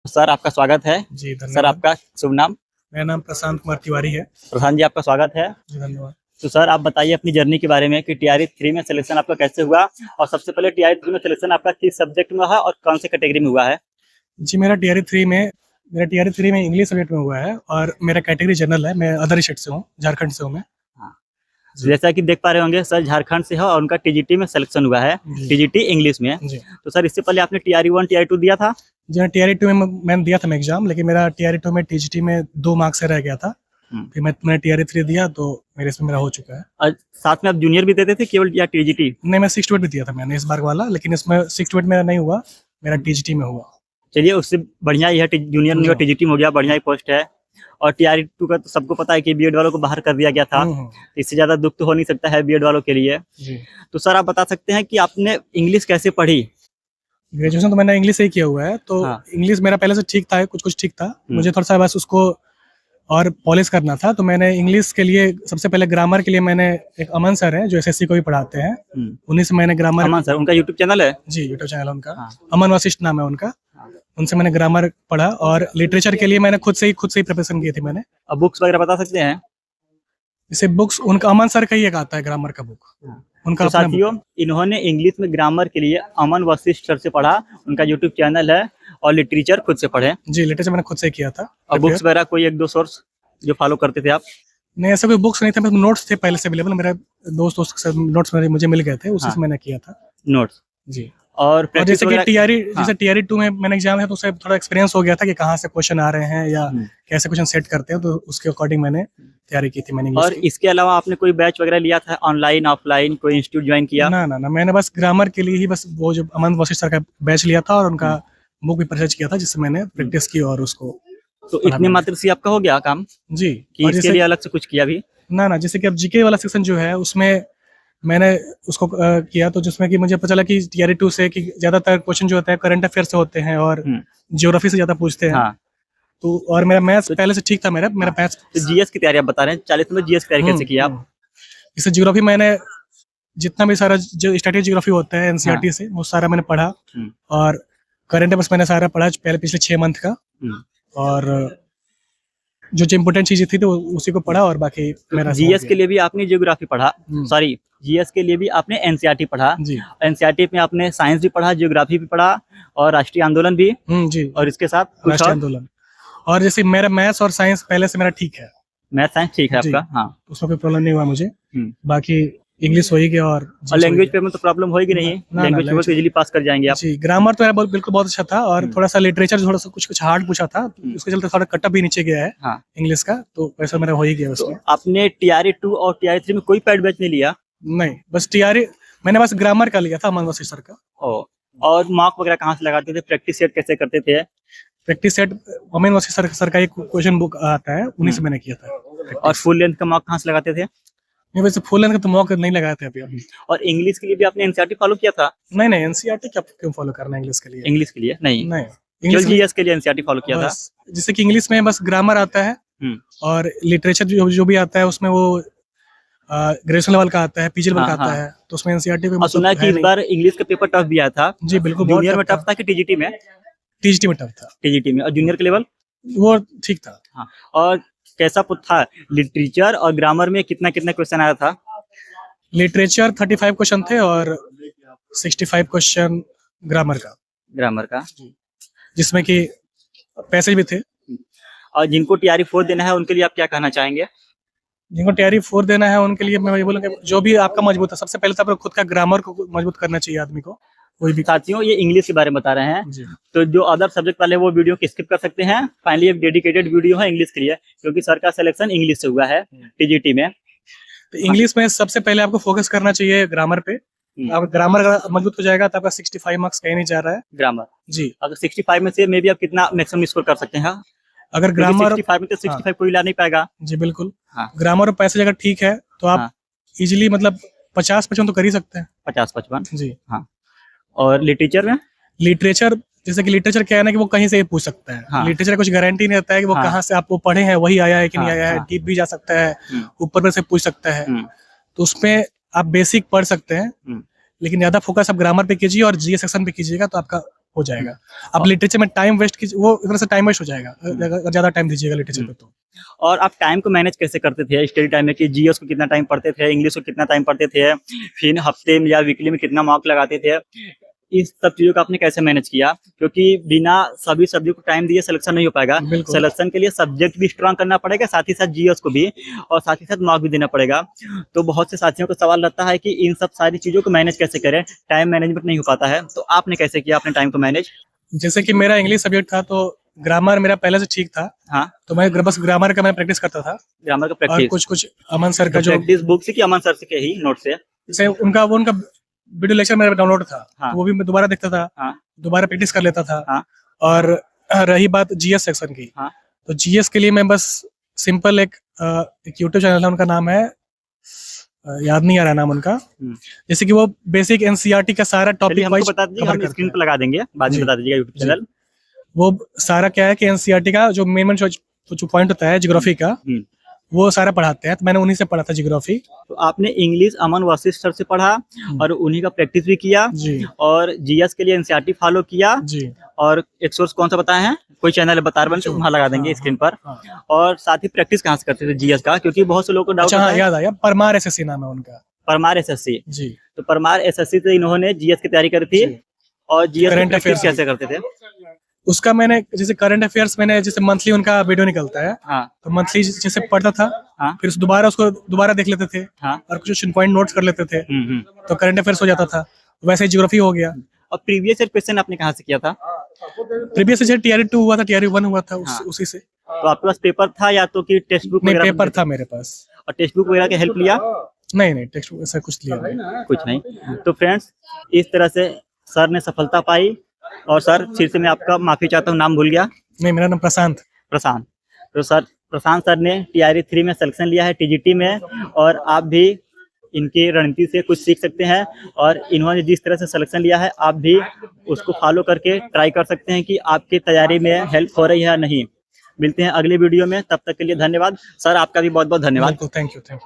Sir आपका स्वागत है। जी, सर धन्यवाद। आपका शुभ नाम? मेरा नाम प्रशांत कुमार तिवारी है। प्रधान जी आपका स्वागत है। जी, धन्यवाद। तो सर आप बताइए अपनी जर्नी के बारे में कि टीआरई 3 में सिलेक्शन आपका कैसे हुआ और सबसे पहले टीआरई 3 में सिलेक्शन आपका किस सब्जेक्ट में हुआ और कौन से कैटेगरी में हुआ है? जी, मेरा टीआरई 3 में इंग्लिश सब्जेक्ट में हुआ है और मेरा कैटेगरी जनरल है। मैं अदर स्टेट से हूँ, झारखंड से हूँ मैं। हाँ, जी। जैसा कि देख पा रहे होंगे सर झारखंड से है और उनका टीजीटी में सिलेक्शन हुआ है, जी। टीजीटी इंग्लिश में। जी। तो सर इससे पहले आपने टीआरई 1 टीआरई 2 दिया था? जी हाँ, टीआरई 2 में मैंने दिया था मैं एग्ज़ाम, लेकिन मेरा टीआरई 2 में टीजीटी में 2 मार्क्स से रह गया था। फिर मैंने टीआरई 3 दिया तो इसमें मेरा हो चुका है। और साथ में आप जूनियर भी देते थे केवल या टीजीटी? नहीं, मैं 6 टू 8 भी दिया था मैंने इस बार वाला, लेकिन इसमें 6 टू 8 मेरा नहीं हुआ, मेरा टीजीटी में हुआ। चलिए उससे बढ़िया ही है, जूनियर नहीं हुआ, टीजीटी में हो गया, बढ़िया ही पोस्ट है। और टीआरई 2 का तो सबको पता है कि बीएड वालों को बाहर कर दिया गया था। इससे ज्यादा दुख तो हो नहीं सकता है बीएड वालों के लिए। जी। तो सर आप बता सकते हैं कि आपने इंग्लिश कैसे पढ़ी? ग्रेजुएशन तो मैंने इंग्लिश से ही किया हुआ है, तो हाँ। इंग्लिश मेरा पहले से ठीक था, कुछ ठीक था। मुझे थोड़ा सा बस उसको और पॉलिश करना था, तो मैंने इंग्लिश के लिए सबसे पहले ग्रामर के लिए मैंने एक अमन सर हैं जो एसएससी को भी पढ़ाते हैं, उन्हीं से मैंने ग्रामर। अमन सर, उनका यूट्यूब चैनल है? जी, यूट्यूब चैनल है उनका। हाँ। अमन वशिष्ठ नाम है उनका। उनसे मैंने ग्रामर पढ़ा और लिटरेचर के लिए मैंने खुद से ही प्रिपरेशन की थी मैंने। अब बुक्स वगैरह बता सकते हैं? जैसे बुक्स उनका अमन सर का ही एक आता है ग्रामर का बुक, उनका तो अपना साथियों इन्होंने इंग्लिश में ग्रामर के लिए अमन वशिष्ठ सर से पढ़ा, उनका यूट्यूब चैनल है। और लिटरेचर खुद से पढ़े? जी, लिटरेचर मैंने खुद से किया था। और बुक्स वगैरह कोई एक दो सोर्स जो फॉलो करते थे आप? नहीं, ऐसा कोई बुक्स नहीं था, बस नोट्स थे पहले से अवेलेबल। मेरे दोस्त के साथ नोट्स मुझे मिल गए थे, उसी से मैंने किया था नोट्स। जी। और जैसे कि टीआरई 2 में मैंने एग्जाम है तो उससे थोड़ा एक्सपीरियंस हो गया था कि कहाँ से क्वेश्चन आ रहे हैं या कैसे क्वेश्चन सेट करते हैं, तो उसके अकॉर्डिंग मैंने तैयारी की थी मैंने इंग्लिश और की। इसके अलावा आपने कोई बैच वगैरह लिया था ऑनलाइन ऑफलाइन, कोई इंस्टीट्यूट ज्वाइन किया? ना, मैंने बस ग्रामर के लिए ही बस वो जो अमन वशिष्ठ सर का बैच लिया था और उनका बुक भी परचेज किया था, जिससे मैंने प्रैक्टिस की और उसको। तो इतने मात्र से आपका हो गया काम जी, कि इसके लिए अलग से कुछ किया भी? ना, जैसे कि अब जीके वाला सेक्शन जो है उसमें मैंने उसको किया, तो जिसमें कि मुझे पता चला कि टीआरई 2 से कि ज्यादातर क्वेश्चन जो होते हैं करंट अफेयर से होते हैं और ज्योग्राफी से ज्यादा पूछते हैं। हाँ। तो और मेरा मैथ्स पहले से ठीक था, मेरा मैथ्स। तो जीएस की तैयारी आप बता रहे हैं, 40 में जीएस की तैयारी कैसे की आप? इससे ज्योग्राफी मैंने जितना भी सारा जो स्टैटिक ज्योग्राफी होता है एनसीईआरटी से, वो सारा मैंने पढ़ा और करंट अफेयर्स मैंने सारा पढ़ा पहले पिछले 6 मंथ का। और जो इम्पोर्टेंट चीजें थी तो उसी को पढ़ा और बाकी मेरा जीएस के लिए भी आपने ज्योग्राफी पढ़ा, सॉरी जीएस के लिए भी आपने एनसीईआरटी पढ़ा। एनसीईआरटी में आपने साइंस भी पढ़ा, ज्योग्राफी भी पढ़ा और राष्ट्रीय आंदोलन भी। जी। और इसके साथ राष्ट्रीय आंदोलन। और जैसे मेरा मैथ्स और साइंस पहले से मेरा ठीक है, मैथ साइंस ठीक है आपका। हाँ, उसमें कोई प्रॉब्लम नहीं हुआ मुझे। बाकी इंग्लिश हो ही गया और लैंग्वेज पे में तो प्रॉब्लम होगी नहीं, लैंग्वेज पे तो इजीली पास कर जाएंगे आप। जी, ग्रामर तो मेरा बिल्कुल बहुत अच्छा था और थोड़ा सा लिटरेचर थोड़ा सा कुछ हार्ड पूछा था, उसके चलते थोड़ा कटअप भी नीचे गया है इंग्लिश का, तो वैसा मेरा हो ही गया उसमें। आपने टीआरई 2 और टीआरई 3 में कोई पैड बैच नहीं लिया? नहीं, बस मैंने बस ग्रामर का लिया था अमन वशिष्ठ सर का। और मार्क वगैरह कहाँ से लगाते थे, प्रैक्टिस सेट कैसे करते थे? प्रैक्टिस सेट अमन वशिष्ठ सर का एक क्वेश्चन बुक आता है, उन्हीं से मैंने किया था। और फुल लेंथ का मार्क कहाँ से लगाते थे? नहीं, वैसे फुल लेंथ का तो मॉक नहीं लगाए थे अभी। और इंग्लिश के लिए भी आपने एनसीईआरटी फॉलो किया था? नहीं, एनसीईआरटी क्यों फॉलो करना है इंग्लिश के लिए? इंग्लिश के लिए नहीं, इंग्लिश जीएस के लिए एनसीईआरटी फॉलो किया था। जैसे कि इंग्लिश में बस ग्रामर आता है और लिटरेचर जो भी आता है उसमें वो ग्रेजुएशन लेवल का आता है, पीजी लेवल का आता है, तो उसमें एनसीईआरटी में सुना है कि इस बार इंग्लिश का पेपर टफ भी आया था। जी बिल्कुल, जूनियर में टफ था कि टीजीटी में? टीजीटी में टफ था। टीजीटी में। और जूनियर के लेवल वो ठीक था। हाँ। और कैसा था लिटरेचर और ग्रामर में, कितना क्वेश्चन आया था? लिटरेचर 35 क्वेश्चन थे और 65 क्वेश्चन ग्रामर का, जिसमें कि पैसेज भी थे। और जिनको टीआरई 4 देना है उनके लिए आप क्या कहना चाहेंगे? जिनको टीआरई 4 देना है उनके लिए मैं ये बोलूँगा जो भी आपका मजबूत है, सबसे पहले तो आपको खुद का ग्रामर को मजबूत करना चाहिए आदमी को। कोई भी साथियों ये इंग्लिश के बारे में बता रहे हैं, तो जो अदर सब्जेक्ट वाले वो वीडियो स्किप कर सकते हैं। फाइनली एक डेडिकेटेड वीडियो है इंग्लिश के लिए, क्योंकि सर का सिलेक्शन इंग्लिश से हुआ है टीजीटी में। तो इंग्लिश में सबसे पहले आपको फोकस करना चाहिए ग्रामर पे। आप ग्रामर मजबूत हो जाएगा तो आपका 65 मार्क्स कहीं नहीं जा रहा है। ग्रामर जी, अगर 65 में से मे बी आप कितना मैक्सिमम स्कोर कर सकते हैं? अगर ग्रामर 65 में तो 65 कोई ला नहीं पाएगा। जी बिल्कुल। ग्रामर और पैसेज अगर ठीक है तो आप इजीली मतलब 50-55 तो कर ही सकते हैं। 50-55 जी हाँ। और लिटरेचर में? लिटरेचर जैसे कि लिटरेचर क्या है ना कि वो कहीं से भी पूछ सकता है। लिटरेचर कुछ गारंटी नहीं रहता है कि वो कहाँ से आप वो पढ़े हैं वही आया है कि नहीं आया है। डीप भी जा सकता है, ऊपर से पूछ सकता है, तो उसमें आप बेसिक पढ़ सकते हैं, लेकिन ज्यादा फोकस आप ग्रामर पे कीजिए और जीएस सेक्शन पे कीजिएगा तो आपका हो जाएगा। अब लिटरेचर में टाइम वेस्ट की वो एक तरह से टाइम वेस्ट हो जाएगा अगर ज्यादा टाइम दीजिएगा लिटरेचर पे तो। और आप टाइम को मैनेज कैसे करते थे स्टडी टाइम में कि जीएस को कितना टाइम पढ़ते थे, इंग्लिश को कितना टाइम पढ़ते थे, फिर हफ्ते में या वीकली में कितना मार्क लगाते थे, इस सब चीजों का आपने कैसे मैनेज किया? क्योंकि बिना सभी सब्जेक्ट को टाइम दिए सिलेक्शन नहीं हो पाएगा। सिलेक्शन के लिए सब्जेक्ट भी स्ट्रांग करना पड़ेगा, साथ ही साथ जीएस को भी, और साथ ही साथ मार्क भी देना पड़ेगा। तो बहुत से साथियों को सवाल रहता है कि इन सब सारी चीजों को मैनेज कैसे करें, टाइम मैनेजमेंट नहीं हो पाता है। तो आपने कैसे किया अपने टाइम को मैनेज? जैसे कि मेरा इंग्लिश सब्जेक्ट था तो ग्रामर मेरा पहले से ठीक था। हाँ, तो मैं बस ग्रामर का मैं प्रैक्टिस करता था, ग्रामर का और प्रैक्टिस कुछ अमन सर का जो प्रैक्टिस बुक से कि अमन सर से के ही नोट से? जैसे उनका वीडियो लेक्चर मेरा डाउनलोड था। हाँ। तो वो भी मैं दोबारा देखता था। हाँ। दोबारा प्रैक्टिस कर लेता था। हाँ। और रही बात जीएस सेक्शन की। हाँ। तो जीएस के लिए मैं बस सिंपल एक यूट्यूब चैनल है, उनका नाम है याद नहीं आ रहा नाम उनका, जैसे कि वो बेसिक एनसीईआरटी का सारा टॉपिक वाइज बता दीजिए, हम स्क्रीन पर लगा देंगे, बाद में बता दीजिएगा यूट्यूब चैनल। वो सारा क्या है कि एनसीईआरटी का जो मेन जो पॉइंट होता है ज्योग्राफी का, वो सारा पढ़ाते हैं। तो मैंने उन्हीं से पढ़ा था ज्योग्राफी। तो आपने इंग्लिश अमन वशिष्ठ सर से पढ़ा और उन्हीं का प्रैक्टिस भी किया जी। और जीएस के लिए एनसीईआरटी फॉलो किया जी। और एक सोर्स कौन सा बताए हैं, कोई चैनल है बता रहे हैं, वहाँ लगा देंगे स्क्रीन पर। और साथ ही प्रैक्टिस कहाँ से करते थे जीएस का, क्योंकि बहुत से लोगों को डाउट है। याद आया, परमार एसएससी नाम है उनका। परमार एसएससी जी। तो परमार एसएससी से इन्होंने जीएस की तैयारी करी थी और जीएस करंट प्रैक्टिस कैसे करते थे? उसका मैंने जैसे करंट अफेयर्स मैंने जैसे मंथली उनका वीडियो निकलता है। हाँ। तो मंथली जैसे पढ़ता था। हाँ। फिर उसको दोबारा देख लेते थे। हाँ। और कुछ पॉइंट नोट्स कर लेते थे। तो करंट अफेयर्स हो जाता था। वैसे ज्योग्राफी हो गया। और प्रीवियस ईयर क्वेश्चन आपने कहाँ से किया था? प्रीवियस ईयर टीआरई 2 हुआ था, टीआरई 1 हुआ था। उसी से। तो आपके पास पेपर था या तो कि टेक्स्ट बुक? नहीं, पेपर था मेरे पास। और टेक्स्ट बुक वगैरह की हेल्प लिया? नहीं, टेक्स्ट बुक ऐसा कुछ लिया नहीं। कुछ नहीं। तो फ्रेंड्स, इस तरह से सर ने सफलता पाई। और सर, फिर से मैं आपका माफी चाहता हूँ, नाम भूल गया। नहीं, मेरा नाम प्रशांत। तो सर, प्रशांत सर ने टीआरई 3 में सिलेक्शन लिया है, टीजीटी में, और आप भी इनकी रणनीति से कुछ सीख सकते हैं। और इन्होंने जिस तरह से सिलेक्शन लिया है, आप भी उसको फॉलो करके ट्राई कर सकते हैं कि आपकी तैयारी में हेल्प हो रही है या नहीं। मिलते हैं अगले वीडियो में, तब तक के लिए धन्यवाद। सर, आपका भी बहुत बहुत धन्यवाद। Thank you.